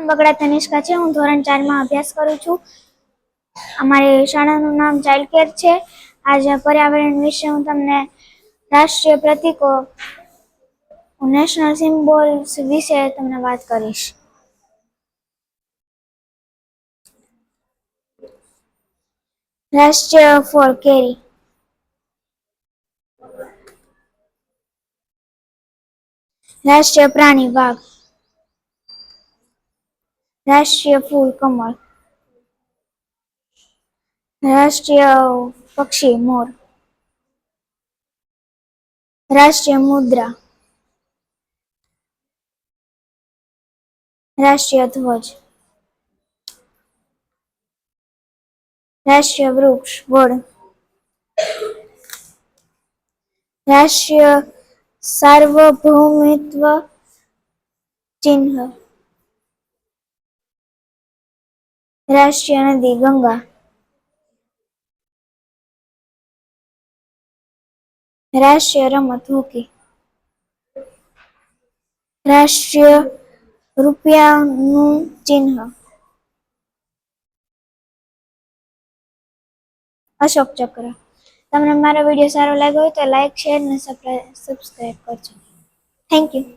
નામ બગડા તનિષ્કા છે. હું ધોરણ 4 માં અભ્યાસ કરું છું. અમારી શાળાનું નામ ચાઇલ્ડ કેર છે. આજે પર્યાવરણ વિશે હું તમને રાષ્ટ્રીય પ્રતીકો, નેશનલ સિમ્બોલ્સ વિશે તમને વાત કરીશ. રાષ્ટ્રીય ફળ કેરી. રાષ્ટ્રીય પ્રાણી વાઘ. રાષ્ટ્રીય ફૂલ કમળ. રાષ્ટ્રીય પક્ષી મોર. રાષ્ટ્રીય મુદ્રા. રાષ્ટ્રીય ધ્વજ. રાષ્ટ્રીય વૃક્ષ વડ. રાષ્ટ્રીય સાર્વભૌમિત્વ ચિહ્ન. રાષ્ટ્રીય નદી ગંગા. રાષ્ટ્રીય રમત હોકી. રાષ્ટ્રીય રૂપિયાનું ચિહ્ન. અશોક ચક્ર. તમને મારો વિડીયો સારો લાગ્યો હોય તો લાઈક, શેર અને સબસ્ક્રાઈબ કરજો. Thank you.